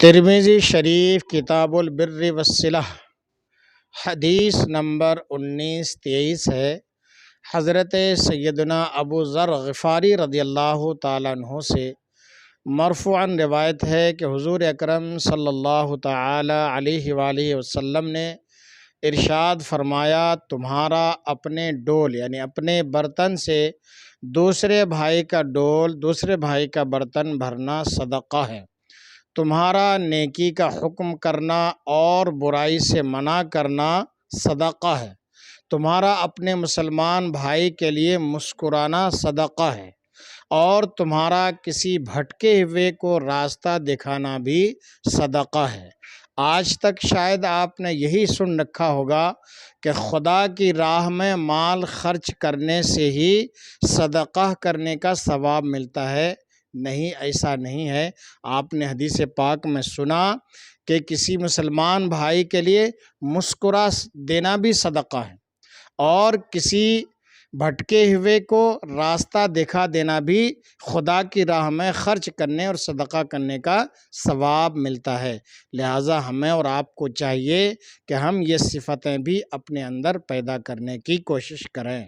ترمذی شریف کتاب البر والصلہ حدیث نمبر 1923 ہے۔ حضرت سیدنا ابو ذر غفاری رضی اللہ تعالیٰ عنہ سے مرفوعاً روایت ہے کہ حضور اکرم صلی اللہ تعالی علیہ وآلہ وسلم نے ارشاد فرمایا، تمہارا اپنے ڈول یعنی اپنے برتن سے دوسرے بھائی کا برتن بھرنا صدقہ ہے۔ تمہارا نیکی کا حکم کرنا اور برائی سے منع کرنا صدقہ ہے۔ تمہارا اپنے مسلمان بھائی کے لیے مسکرانا صدقہ ہے، اور تمہارا کسی بھٹکے ہوئے کو راستہ دکھانا بھی صدقہ ہے۔ آج تک شاید آپ نے یہی سن رکھا ہوگا کہ خدا کی راہ میں مال خرچ کرنے سے ہی صدقہ کرنے کا ثواب ملتا ہے۔ نہیں، ایسا نہیں ہے۔ آپ نے حدیث پاک میں سنا کہ کسی مسلمان بھائی کے لیے مسکرا دینا بھی صدقہ ہے، اور کسی بھٹکے ہوئے کو راستہ دکھا دینا بھی خدا کی راہ میں خرچ کرنے اور صدقہ کرنے کا ثواب ملتا ہے۔ لہٰذا ہمیں اور آپ کو چاہیے کہ ہم یہ صفتیں بھی اپنے اندر پیدا کرنے کی کوشش کریں۔